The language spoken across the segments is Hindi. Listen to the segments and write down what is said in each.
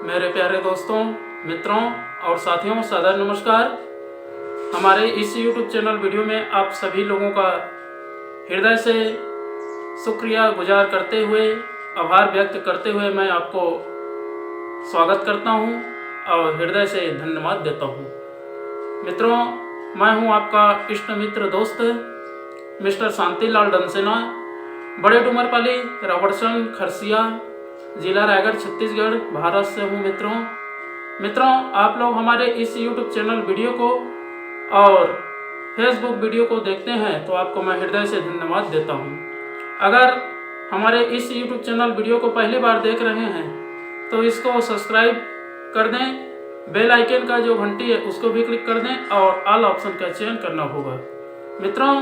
मेरे प्यारे दोस्तों, मित्रों और साथियों, सादर नमस्कार। हमारे इस YouTube चैनल वीडियो में आप सभी लोगों का हृदय से शुक्रिया गुजार करते हुए, आभार व्यक्त करते हुए मैं आपको स्वागत करता हूं और हृदय से धन्यवाद देता हूं। मित्रों, मैं हूं आपका इष्ट मित्र दोस्त मिस्टर शांतिलाल डनसेना, बड़े डूमरपाली, रॉबर्टसन, खरसिया, जिला रायगढ़, छत्तीसगढ़, भारत से हूँ। मित्रों, आप लोग हमारे इस YouTube चैनल वीडियो को और फेसबुक वीडियो को देखते हैं तो आपको मैं हृदय से धन्यवाद देता हूँ। अगर हमारे इस YouTube चैनल वीडियो को पहली बार देख रहे हैं तो इसको सब्सक्राइब कर दें, बेल आइकन का जो घंटी है उसको भी क्लिक कर दें और ऑल ऑप्शन का चयन करना होगा। मित्रों,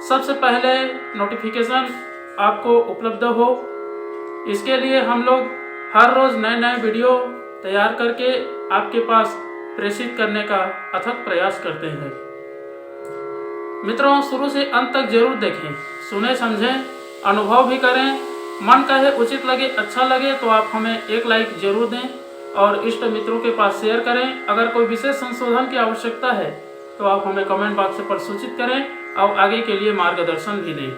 सबसे पहले नोटिफिकेशन आपको उपलब्ध हो, इसके लिए हम लोग हर रोज़ नए वीडियो तैयार करके आपके पास प्रेषित करने का अथक प्रयास करते हैं। मित्रों, शुरू से अंत तक जरूर देखें, सुने, समझें, अनुभव भी करें। मन कहे, उचित लगे, अच्छा लगे तो आप हमें एक लाइक जरूर दें और इष्ट मित्रों के पास शेयर करें। अगर कोई विशेष संशोधन की आवश्यकता है तो आप हमें कमेंट बॉक्स पर सूचित करें और आगे के लिए मार्गदर्शन भी दें।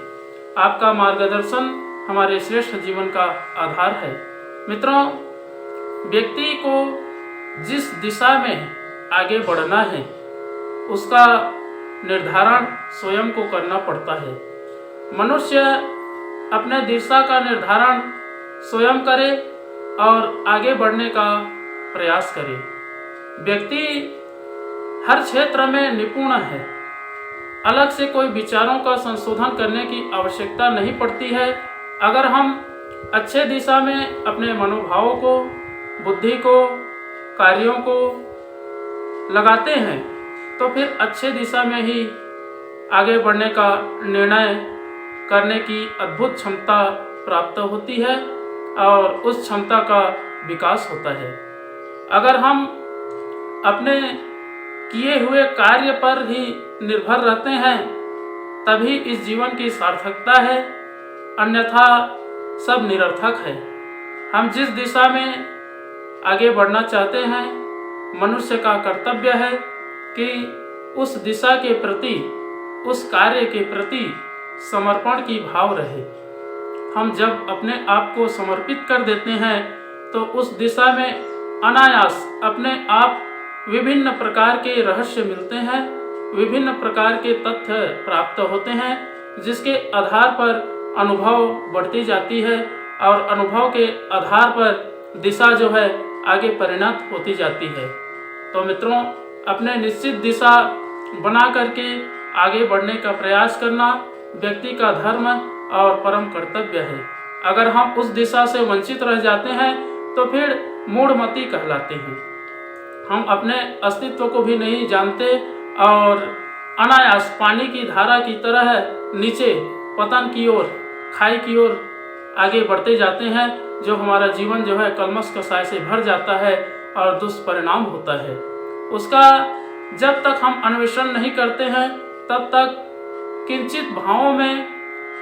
आपका मार्गदर्शन हमारे श्रेष्ठ जीवन का आधार है। मित्रों, व्यक्ति को जिस दिशा में आगे बढ़ना है उसका निर्धारण स्वयं को करना पड़ता है। मनुष्य अपने दिशा का निर्धारण स्वयं करे और आगे बढ़ने का प्रयास करे। व्यक्ति हर क्षेत्र में निपुण है, अलग से कोई विचारों का संशोधन करने की आवश्यकता नहीं पड़ती है। अगर हम अच्छे दिशा में अपने मनोभावों को, बुद्धि को, कार्यों को लगाते हैं तो फिर अच्छे दिशा में ही आगे बढ़ने का निर्णय करने की अद्भुत क्षमता प्राप्त होती है और उस क्षमता का विकास होता है। अगर हम अपने किए हुए कार्य पर ही निर्भर रहते हैं तभी इस जीवन की सार्थकता है, अन्यथा सब निरर्थक है। हम जिस दिशा में आगे बढ़ना चाहते हैं, मनुष्य का कर्तव्य है कि उस दिशा के प्रति, उस कार्य के प्रति समर्पण की भाव रहे। हम जब अपने आप को समर्पित कर देते हैं तो उस दिशा में अनायास अपने आप विभिन्न प्रकार के रहस्य मिलते हैं, विभिन्न प्रकार के तथ्य प्राप्त होते हैं, जिसके आधार पर अनुभव बढ़ती जाती है और अनुभव के आधार पर दिशा जो है आगे परिणत होती जाती है। तो मित्रों, अपने निश्चित दिशा बना करके आगे बढ़ने का प्रयास करना व्यक्ति का धर्म और परम कर्तव्य है। अगर हम उस दिशा से वंचित रह जाते हैं तो फिर मूढ़मती कहलाते हैं। हम अपने अस्तित्व को भी नहीं जानते और अनायास पानी की धारा की तरह नीचे पतन की ओर, खाई की ओर आगे बढ़ते जाते हैं, जो हमारा जीवन जो है कलमश कसाय से भर जाता है और दुष्परिणाम होता है। उसका जब तक हम अन्वेषण नहीं करते हैं तब तक किंचित भावों में,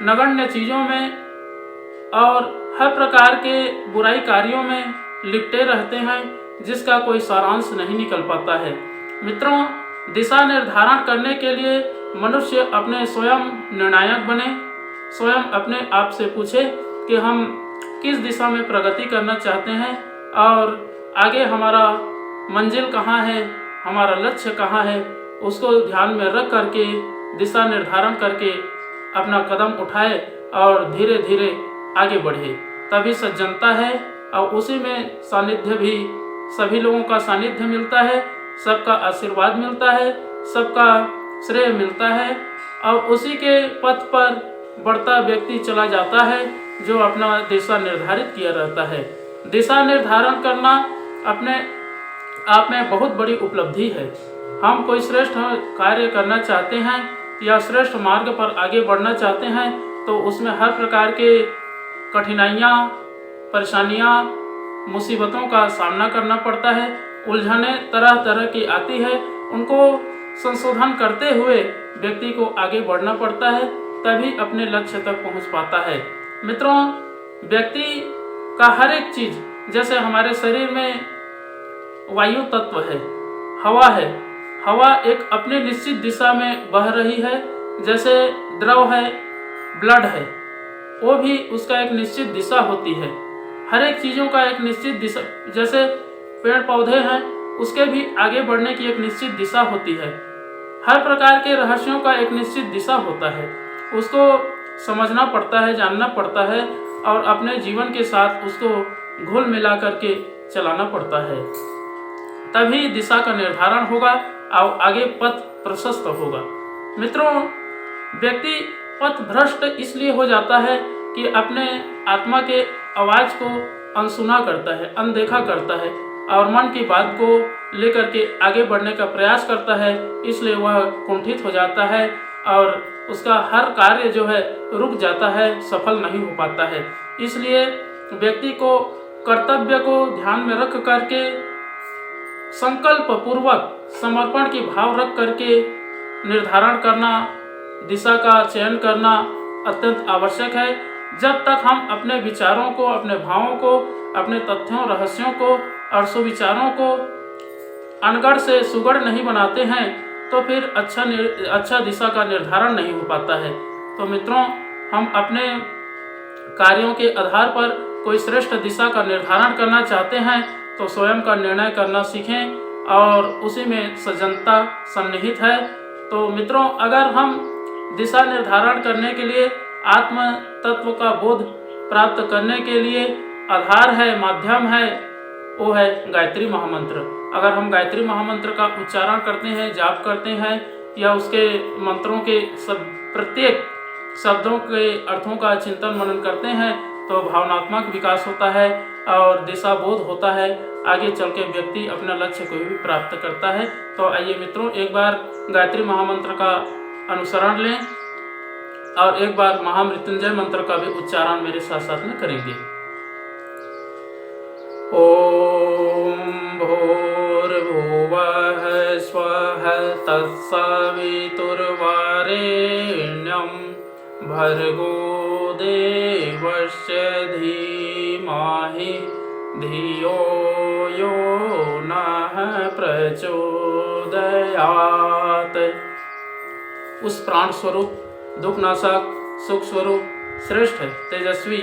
नगण्य चीज़ों में और हर प्रकार के बुराई कार्यों में लिपटे रहते हैं, जिसका कोई सारांश नहीं निकल पाता है। मित्रों, दिशा निर्धारण करने के लिए मनुष्य अपने स्वयं निर्णायक बने, स्वयं अपने आप से पूछे कि हम किस दिशा में प्रगति करना चाहते हैं और आगे हमारा मंजिल कहाँ है, हमारा लक्ष्य कहाँ है, उसको ध्यान में रख करके दिशा निर्धारण करके अपना कदम उठाए और धीरे धीरे आगे बढ़े। तभी सज्जनता है और उसी में सानिध्य भी, सभी लोगों का सानिध्य मिलता है, सबका आशीर्वाद मिलता है, सबका श्रेय मिलता है और उसी के पथ पर बढ़ता व्यक्ति चला जाता है जो अपना दिशा निर्धारित किया रहता है। दिशा निर्धारण करना अपने आप में बहुत बड़ी उपलब्धि है। हम कोई श्रेष्ठ कार्य करना चाहते हैं या श्रेष्ठ मार्ग पर आगे बढ़ना चाहते हैं तो उसमें हर प्रकार के कठिनाइयाँ, परेशानियाँ, मुसीबतों का सामना करना पड़ता है। उलझने तरह तरह की आती है, उनको संशोधन करते हुए व्यक्ति को आगे बढ़ना पड़ता है, तभी अपने लक्ष्य तक पहुंच पाता है। मित्रों, व्यक्ति का हर एक चीज़ जैसे हमारे शरीर में वायु तत्व है, हवा है, हवा एक अपने निश्चित दिशा में बह रही है। जैसे द्रव है, ब्लड है, वो भी उसका एक निश्चित दिशा होती है। हर एक चीज़ों का एक निश्चित दिशा, जैसे पेड़ पौधे हैं उसके भी आगे बढ़ने की एक निश्चित दिशा होती है। हर प्रकार के रहस्यों का एक निश्चित दिशा होता है, उसको समझना पड़ता है, जानना पड़ता है और अपने जीवन के साथ उसको घुल मिला करके चलाना पड़ता है, तभी दिशा का निर्धारण होगा और आगे पथ प्रशस्त होगा। मित्रों, व्यक्ति पथ भ्रष्ट इसलिए हो जाता है कि अपने आत्मा के आवाज को अनसुना करता है, अनदेखा करता है और मन की बात को लेकर के आगे बढ़ने का प्रयास करता है, इसलिए वह कुंठित हो जाता है और उसका हर कार्य जो है रुक जाता है, सफल नहीं हो पाता है। इसलिए व्यक्ति को कर्तव्य को ध्यान में रख करके संकल्प पूर्वक समर्पण की भाव रख करके निर्धारण करना, दिशा का चयन करना अत्यंत आवश्यक है। जब तक हम अपने विचारों को, अपने भावों को, अपने तथ्यों, रहस्यों को और सुविचारों को अनगढ़ से सुगढ़ नहीं बनाते हैं तो फिर अच्छा दिशा का निर्धारण नहीं हो पाता है। तो मित्रों, हम अपने कार्यों के आधार पर कोई श्रेष्ठ दिशा का निर्धारण करना चाहते हैं तो स्वयं का निर्णय करना सीखें और उसी में सजनता सन्निहित है। तो मित्रों, अगर हम दिशा निर्धारण करने के लिए, आत्म तत्व का बोध प्राप्त करने के लिए आधार है, माध्यम है, वो है गायत्री महामंत्र। अगर हम गायत्री महामंत्र का उच्चारण करते हैं, जाप करते हैं या उसके मंत्रों के प्रत्येक शब्दों के अर्थों का चिंतन मनन करते हैं तो भावनात्मक विकास होता है और दिशा बोध होता है। आगे चल के व्यक्ति अपना लक्ष्य को भी प्राप्त करता है। तो आइए मित्रों, एक बार गायत्री महामंत्र का अनुसरण लें और एक बार महामृत्युंजय मंत्र का भी उच्चारण मेरे साथ साथ में करेंगे। ओम भूर्भुवः स्वः तत्सवितुर्वरेण्यं भर्गो देवस्य धीमहि धियो यो नः प्रचोदयात्। उस प्राण स्वरूप, दुखनाशक, सुख स्वरूप, श्रेष्ठ, तेजस्वी,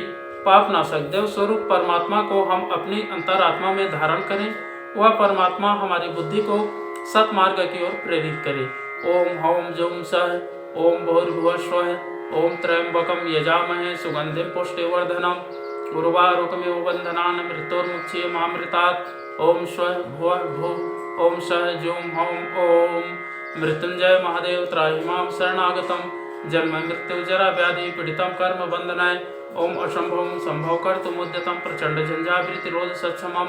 पापनाशक, देव स्वरूप परमात्मा को हम अपनी अंतरात्मा में धारण करें। वह परमात्मा हमारी बुद्धि को सतमार्ग की ओर प्रेरित करे। ओम हौम जौम सह, ओम भूर्भुवः स्वः, ओम त्र्यंबकं यजामहे सुगंधिं पुष्टिवर्धनम् उर्वारुकमिव बन्धनान् मृत्योर्मुक्षीयमामृतात्। ओम स्वः भुवः भुवः, ओम सः जौम हौम। ओम मृत्युंजय महादेव त्राहि मां शरणागतम् जन्म मृत्यु जरा व्याधि पीड़ितं कर्म बंधनाय। ओम असंभवं संभव कर्तुमुद्यतं प्रचंड झंझावृत्तिरोध सक्षमं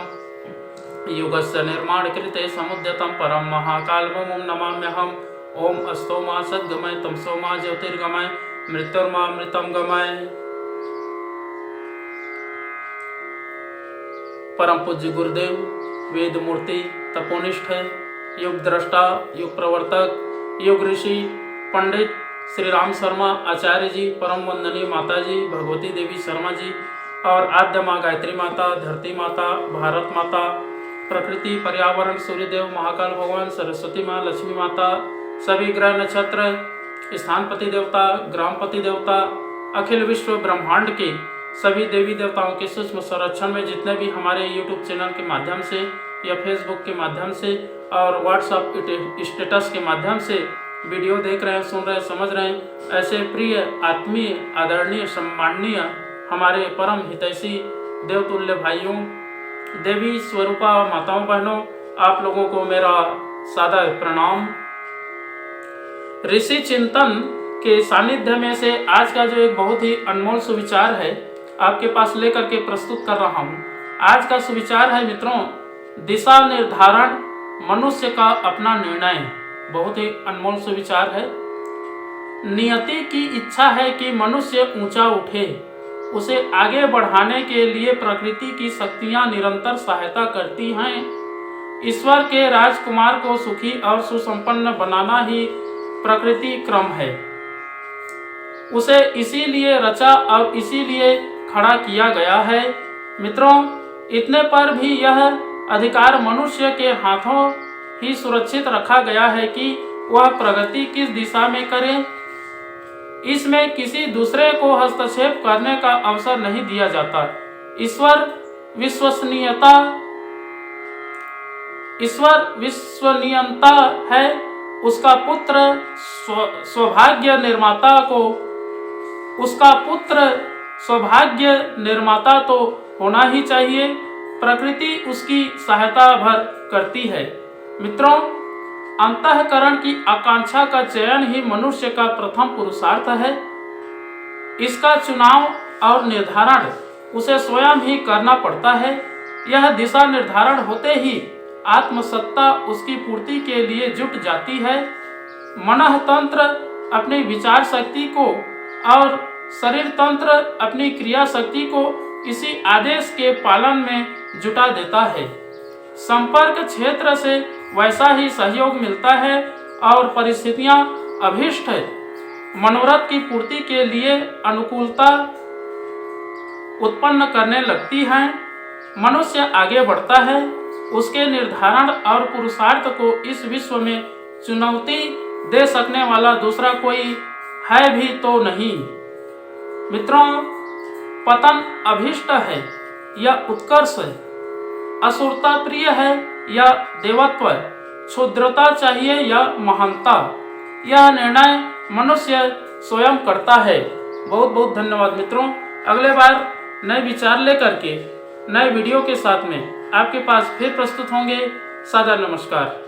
युगस्य निर्माण कृते समुद्यतं परम महाकालमं नमाम्यहम्। ओम अस्तो मा सद्गमय तमसो मा ज्योतिर्गमय मृत्युर्मामृतं गमय। परम पूज्य गुरुदेव वेद मूर्ति, तपोनिष्ठ, युग दृष्टा, युग प्रवर्तक, युग ऋषि पंडित श्री राम शर्मा आचार्य जी, परम वंदनीय माता जी भगवती देवी शर्मा जी और आद्य माँ गायत्री माता, धरती माता, भारत माता, प्रकृति, पर्यावरण, सूर्यदेव, महाकाल भगवान, सरस्वती माँ, लक्ष्मी माता, सभी ग्रह नक्षत्र, स्थानपति देवता, ग्रामपति देवता, अखिल विश्व ब्रह्मांड के सभी देवी देवताओं के सूक्ष्म संरक्षण में जितने भी हमारे यूट्यूब चैनल के माध्यम से या फेसबुक के माध्यम से और व्हाट्सएप स्टेटस के माध्यम से वीडियो देख रहे हैं, सुन रहे हैं, समझ रहे हैं, ऐसे प्रिय, आत्मीय, आदरणीय, सम्माननीय हमारे परम हितैषी देवतुल्य भाइयों, देवी स्वरूपा माताओं, बहनों, आप लोगों को मेरा सादर प्रणाम। ऋषि चिंतन के सानिध्य में से आज का जो एक बहुत ही अनमोल सुविचार है आपके पास लेकर के प्रस्तुत कर रहा हूँ। आज का सुविचार है मित्रों, दिशा निर्धारण मनुष्य का अपना निर्णय। बहुत ही अनमोल सुविचार है। नियति की इच्छा है कि मनुष्य ऊंचा उठे, उसे आगे बढ़ाने के लिए प्रकृति की शक्तियां निरंतर सहायता करती हैं। ईश्वर के राजकुमार को सुखी और सुसंपन्न बनाना ही प्रकृति क्रम है। उसे इसीलिए रचा और इसीलिए खड़ा किया गया है। मित्रों, इतने पर भी यह अधिकार मनुष्य के हाथों ही सुरक्षित रखा गया है कि वह प्रगति किस दिशा में करे। इसमें किसी दूसरे को हस्तक्षेप करने का अवसर नहीं दिया जाता। ईश्वर विश्वसनीयता है। उसका पुत्र सौभाग्य निर्माता तो होना ही चाहिए। प्रकृति उसकी सहायता भर करती है। मित्रों, अंतःकरण की आकांक्षा का चयन ही मनुष्य का प्रथम पुरुषार्थ है। इसका चुनाव और निर्धारण उसे स्वयं ही करना पड़ता है। यह दिशा निर्धारण होते ही आत्मसत्ता उसकी पूर्ति के लिए जुट जाती है। मनः तंत्र अपनी विचार शक्ति को और शरीर तंत्र अपनी क्रिया शक्ति को इसी आदेश के पालन में जुटा देता है। संपर्क क्षेत्र से वैसा ही सहयोग मिलता है और परिस्थितियां अभीष्ट मनोरथ की पूर्ति के लिए अनुकूलता उत्पन्न करने लगती हैं। मनुष्य आगे बढ़ता है। उसके निर्धारण और पुरुषार्थ को इस विश्व में चुनौती दे सकने वाला दूसरा कोई है भी तो नहीं। मित्रों, पतन अभीष्ट है या उत्कर्ष, असुरता प्रिय है या देवत्व, क्षुद्रता चाहिए या महानता, यह निर्णय मनुष्य स्वयं करता है। बहुत बहुत धन्यवाद मित्रों। अगले बार नए विचार लेकर के नए वीडियो के साथ में आपके पास फिर प्रस्तुत होंगे। सादर नमस्कार।